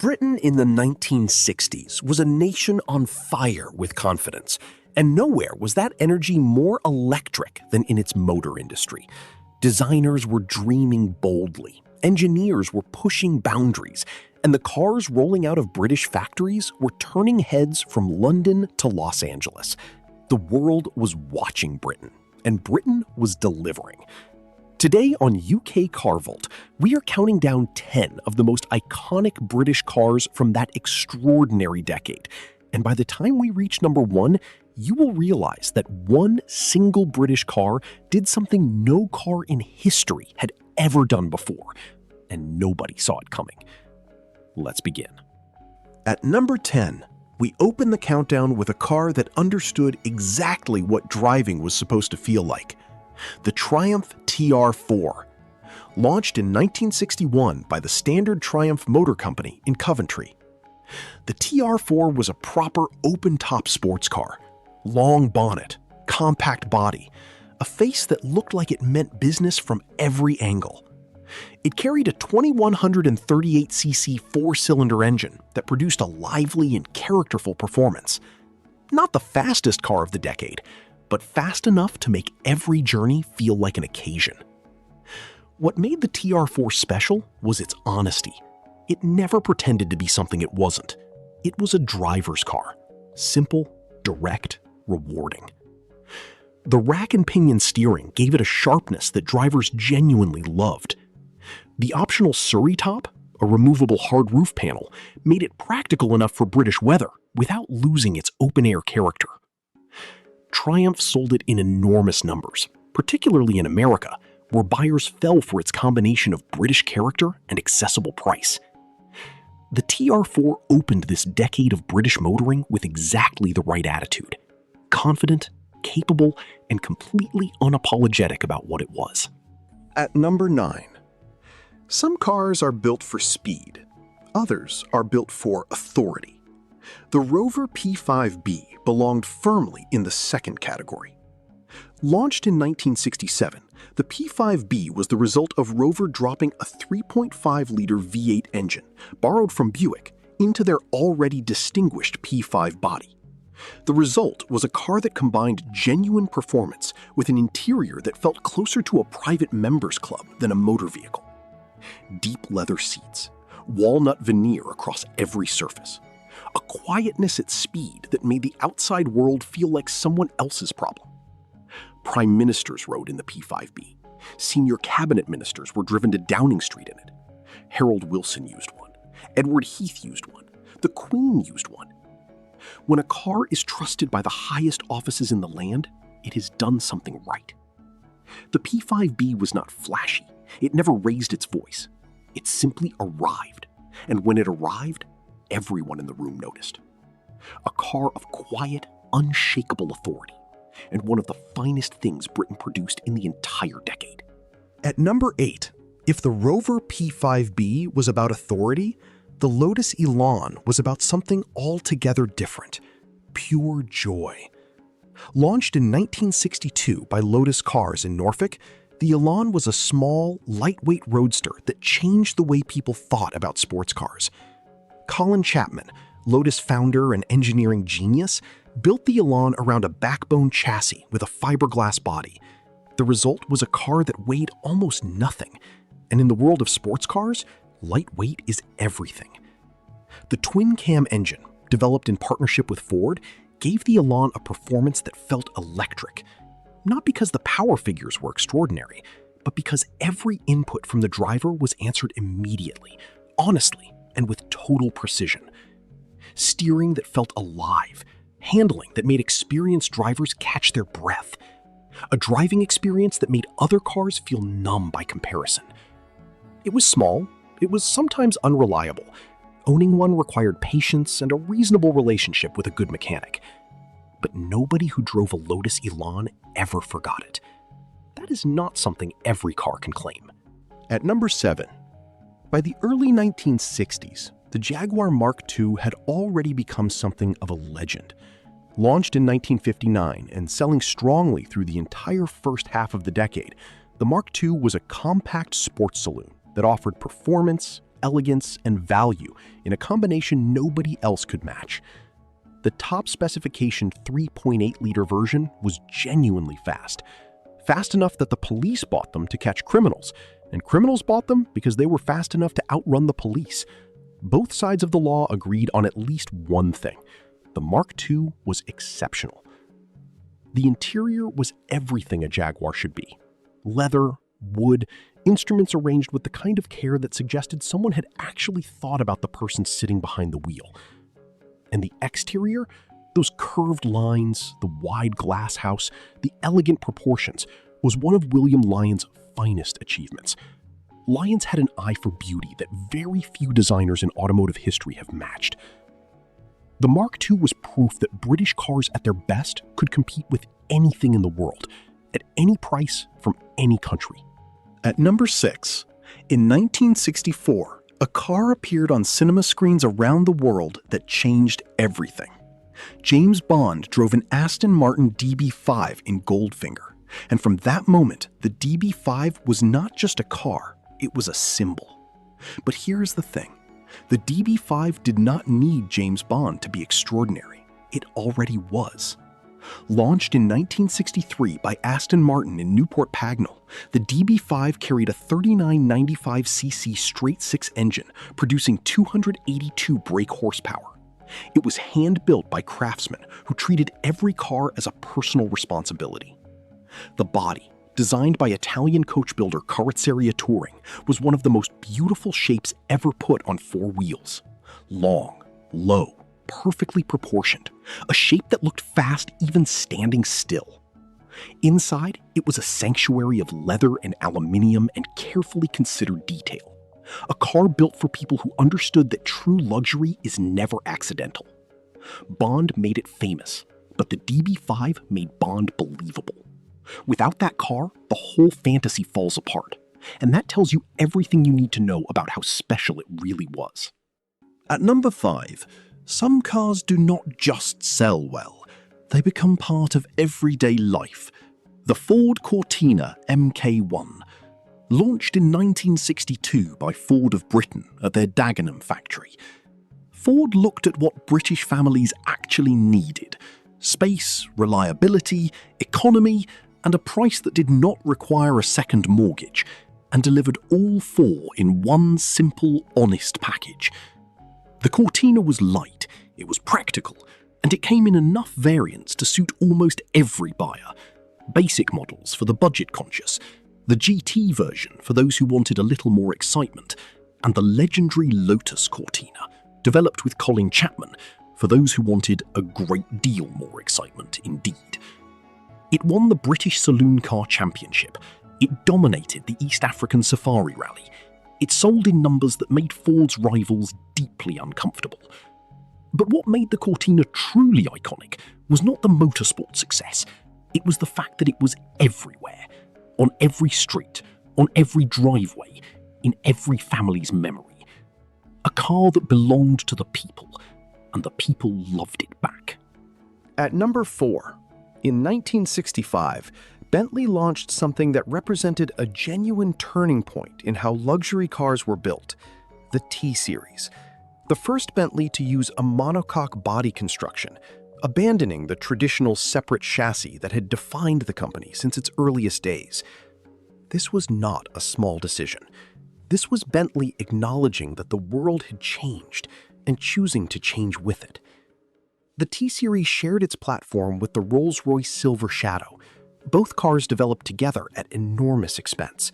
Britain in the 1960s was a nation on fire with confidence, and nowhere was that energy more electric than in its motor industry. Designers were dreaming boldly, engineers were pushing boundaries, and the cars rolling out of British factories were turning heads from London to Los Angeles. The world was watching Britain, and Britain was delivering. Today on UK Car Vault, we are counting down 10 of the most iconic British cars from that extraordinary decade. And by the time we reach number 1, you will realize that one single British car did something no car in history had ever done before, and nobody saw it coming. Let's begin. At number 10, we open the countdown with a car that understood exactly what driving was supposed to feel like. The Triumph TR4. Launched in 1961 by the Standard Triumph Motor Company in Coventry. The TR4 was a proper open-top sports car. Long bonnet, compact body, a face that looked like it meant business from every angle. It carried a 2138cc four-cylinder engine that produced a lively and characterful performance. Not the fastest car of the decade, but fast enough to make every journey feel like an occasion. What made the TR4 special was its honesty. It never pretended to be something it wasn't. It was a driver's car. Simple, direct, rewarding. The rack and pinion steering gave it a sharpness that drivers genuinely loved. The optional Surrey top, a removable hard roof panel, made it practical enough for British weather without losing its open-air character. Triumph sold it in enormous numbers, particularly in America, where buyers fell for its combination of British character and accessible price. The TR4 opened this decade of British motoring with exactly the right attitude. Confident, capable, and completely unapologetic about what it was. At number 9. Some cars are built for speed. Others are built for authority. The Rover P5B belonged firmly in the second category. Launched in 1967, the P5B was the result of Rover dropping a 3.5-liter V8 engine, borrowed from Buick, into their already distinguished P5 body. The result was a car that combined genuine performance with an interior that felt closer to a private members club than a motor vehicle. Deep leather seats, walnut veneer across every surface, a quietness at speed that made the outside world feel like someone else's problem. Prime ministers rode in the P5B. Senior cabinet ministers were driven to Downing Street in it. Harold Wilson used one. Edward Heath used one. The Queen used one. When a car is trusted by the highest offices in the land, it has done something right. The P5B was not flashy. It never raised its voice. It simply arrived. And when it arrived, everyone in the room noticed. A car of quiet, unshakable authority, and one of the finest things Britain produced in the entire decade. At number 8, if the Rover P5B was about authority, the Lotus Elan was about something altogether different. Pure joy. Launched in 1962 by Lotus Cars in Norfolk, the Elan was a small, lightweight roadster that changed the way people thought about sports cars. Colin Chapman, Lotus founder and engineering genius, built the Elan around a backbone chassis with a fiberglass body. The result was a car that weighed almost nothing, and in the world of sports cars, lightweight is everything. The twin-cam engine, developed in partnership with Ford, gave the Elan a performance that felt electric. Not because the power figures were extraordinary, but because every input from the driver was answered immediately, honestly, and with total precision. Steering that felt alive, handling that made experienced drivers catch their breath. A driving experience that made other cars feel numb by comparison. It was small, it was sometimes unreliable. Owning one required patience and a reasonable relationship with a good mechanic. But nobody who drove a Lotus Elan ever forgot it. That is not something every car can claim. At number 7, by the early 1960s, the Jaguar Mark II had already become something of a legend. Launched in 1959 and selling strongly through the entire first half of the decade, the Mark II was a compact sports saloon that offered performance, elegance and value in a combination nobody else could match. The top specification 3.8-liter version was genuinely fast. Fast enough that the police bought them to catch criminals, and criminals bought them because they were fast enough to outrun the police. Both sides of the law agreed on at least one thing: the Mark II was exceptional. The interior was everything a Jaguar should be. Leather, wood, instruments arranged with the kind of care that suggested someone had actually thought about the person sitting behind the wheel. And the exterior, those curved lines, the wide glass house, the elegant proportions, was one of William Lyon's finest achievements. Lyons had an eye for beauty that very few designers in automotive history have matched. The Mark II was proof that British cars at their best could compete with anything in the world, at any price, from any country. At number 6, in 1964, a car appeared on cinema screens around the world that changed everything. James Bond drove an Aston Martin DB5 in Goldfinger, and from that moment, the DB5 was not just a car, it was a symbol. But here's the thing. The DB5 did not need James Bond to be extraordinary. It already was. Launched in 1963 by Aston Martin in Newport Pagnell, the DB5 carried a 3995cc straight-six engine, producing 282 brake horsepower. It was hand-built by craftsmen who treated every car as a personal responsibility. The body, designed by Italian coach builder Carrozzeria Touring, was one of the most beautiful shapes ever put on four wheels. Long, low, perfectly proportioned, a shape that looked fast even standing still. Inside, it was a sanctuary of leather and aluminium and carefully considered detail. A car built for people who understood that true luxury is never accidental. Bond made it famous, but the DB5 made Bond believable. Without that car, the whole fantasy falls apart, and that tells you everything you need to know about how special it really was. At number 5, some cars do not just sell well, they become part of everyday life. The Ford Cortina Mk1. Launched in 1962 by Ford of Britain at their Dagenham factory, Ford looked at what British families actually needed: space, reliability, economy, and a price that did not require a second mortgage, and delivered all four in one simple, honest package. The Cortina was light, it was practical, and it came in enough variants to suit almost every buyer. Basic models for the budget-conscious, the GT version for those who wanted a little more excitement, and the legendary Lotus Cortina, developed with Colin Chapman, for those who wanted a great deal more excitement indeed. It won the British Saloon Car Championship. It dominated the East African Safari Rally. It sold in numbers that made Ford's rivals deeply uncomfortable. But what made the Cortina truly iconic was not the motorsport success. It was the fact that it was everywhere. On every street, on every driveway, in every family's memory. A car that belonged to the people, and the people loved it back. At number 4, in 1965, Bentley launched something that represented a genuine turning point in how luxury cars were built: the T-Series. The first Bentley to use a monocoque body construction, abandoning the traditional separate chassis that had defined the company since its earliest days. This was not a small decision. This was Bentley acknowledging that the world had changed and choosing to change with it. The T-Series shared its platform with the Rolls-Royce Silver Shadow, both cars developed together at enormous expense.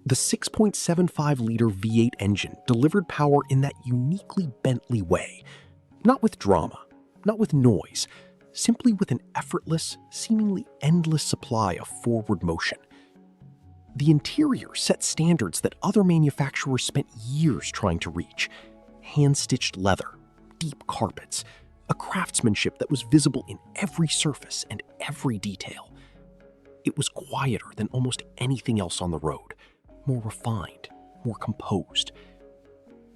The 6.75-liter V8 engine delivered power in that uniquely Bentley way, not with drama, not with noise, simply with an effortless, seemingly endless supply of forward motion. The interior set standards that other manufacturers spent years trying to reach: hand-stitched leather, deep carpets, a craftsmanship that was visible in every surface and every detail. It was quieter than almost anything else on the road, more refined, more composed.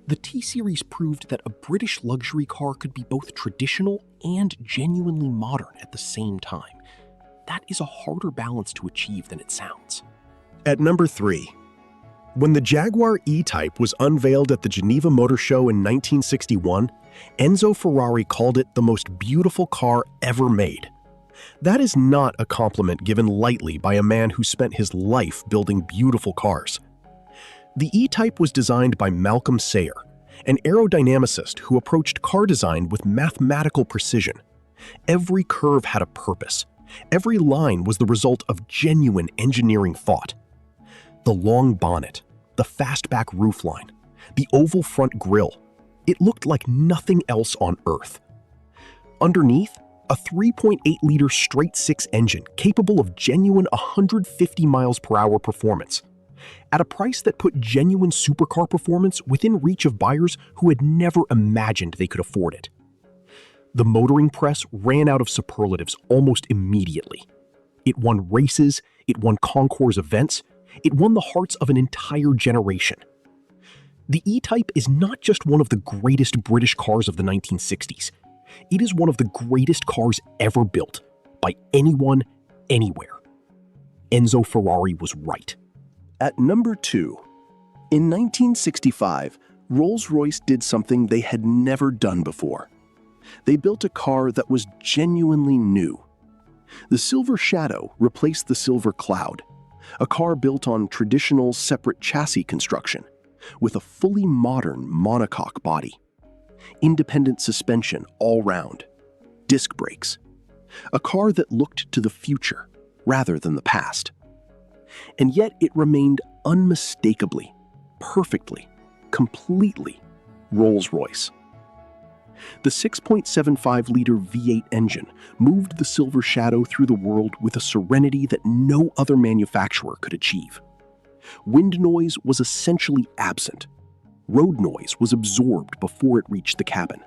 The T-Series proved that a British luxury car could be both traditional and genuinely modern at the same time. That is a harder balance to achieve than it sounds. At number 3, When the Jaguar E-Type was unveiled at the Geneva Motor Show in 1961, Enzo Ferrari called it the most beautiful car ever made. That is not a compliment given lightly by a man who spent his life building beautiful cars. The E-Type was designed by Malcolm Sayer, an aerodynamicist who approached car design with mathematical precision. Every curve had a purpose. Every line was the result of genuine engineering thought. The long bonnet, the fastback roofline, the oval front grille, it looked like nothing else on Earth. Underneath, a 3.8-liter straight-six engine capable of genuine 150 miles per hour performance, at a price that put genuine supercar performance within reach of buyers who had never imagined they could afford it. The motoring press ran out of superlatives almost immediately. It won races, it won concours events, it won the hearts of an entire generation. The E-Type is not just one of the greatest British cars of the 1960s. It is one of the greatest cars ever built, by anyone, anywhere. Enzo Ferrari was right. At number 2, in 1965, Rolls-Royce did something they had never done before. They built a car that was genuinely new. The Silver Shadow replaced the Silver Cloud, a car built on traditional separate chassis construction, with a fully modern monocoque body, independent suspension all round, disc brakes, a car that looked to the future rather than the past. And yet it remained unmistakably, perfectly, completely Rolls-Royce. The 6.75-liter V8 engine moved the Silver Shadow through the world with a serenity that no other manufacturer could achieve. Wind noise was essentially absent. Road noise was absorbed before it reached the cabin.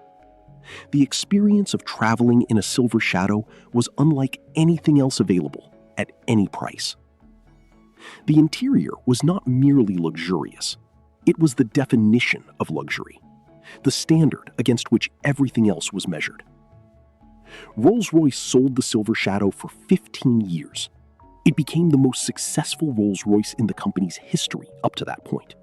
The experience of traveling in a Silver Shadow was unlike anything else available at any price. The interior was not merely luxurious. It was the definition of luxury, the standard against which everything else was measured. Rolls-Royce sold the Silver Shadow for 15 years. It became the most successful Rolls-Royce in the company's history up to that point.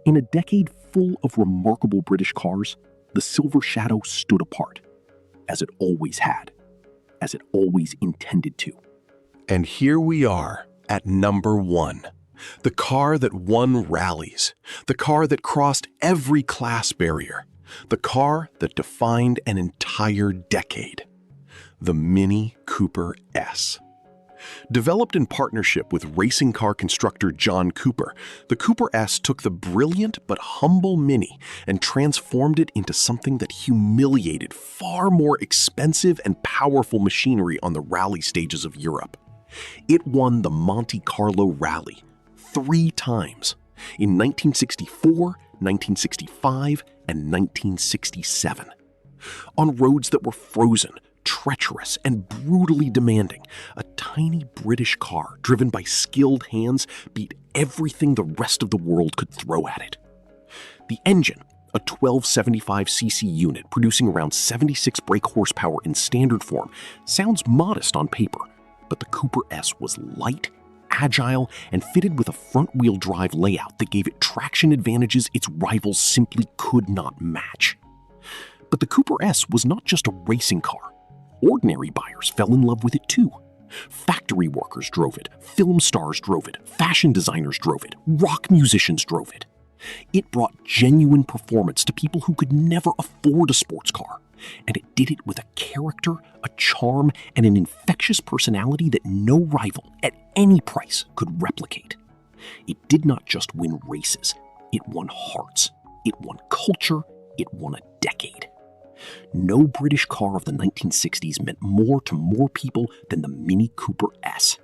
In a decade full of remarkable British cars, the Silver Shadow stood apart, as it always had, as it always intended to. And here we are at number 1. The car that won rallies, the car that crossed every class barrier, the car that defined an entire decade. The Mini Cooper S. Developed in partnership with racing car constructor John Cooper, the Cooper S took the brilliant but humble Mini and transformed it into something that humiliated far more expensive and powerful machinery on the rally stages of Europe. It won the Monte Carlo Rally 3 times, in 1964, 1965, and 1967. On roads that were frozen, treacherous, and brutally demanding, a tiny British car driven by skilled hands beat everything the rest of the world could throw at it. The engine, a 1275cc unit producing around 76 brake horsepower in standard form, sounds modest on paper, but the Cooper S was light, agile, and fitted with a front-wheel drive layout that gave it traction advantages its rivals simply could not match. But the Cooper S was not just a racing car. Ordinary buyers fell in love with it too. Factory workers drove it, film stars drove it, fashion designers drove it, rock musicians drove it. It brought genuine performance to people who could never afford a sports car, and it did it with a character, a charm, and an infectious personality that no rival at any price could replicate. It did not just win races, it won hearts, it won culture, it won a decade. No British car of the 1960s meant more to more people than the Mini Cooper S,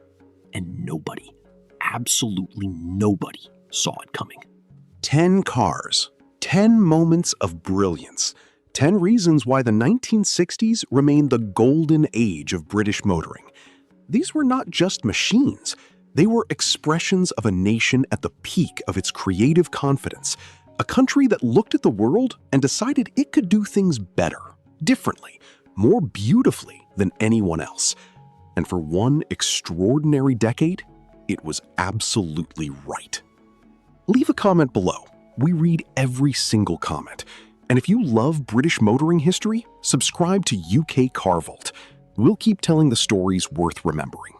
and nobody, absolutely nobody, saw it coming. 10 cars, 10 moments of brilliance, 10 reasons why the 1960s remained the golden age of British motoring. These were not just machines. They were expressions of a nation at the peak of its creative confidence, a country that looked at the world and decided it could do things better, differently, more beautifully than anyone else. And for one extraordinary decade, it was absolutely right. Leave a comment below. We read every single comment. And if you love British motoring history, subscribe to UK Car Vault. We'll keep telling the stories worth remembering.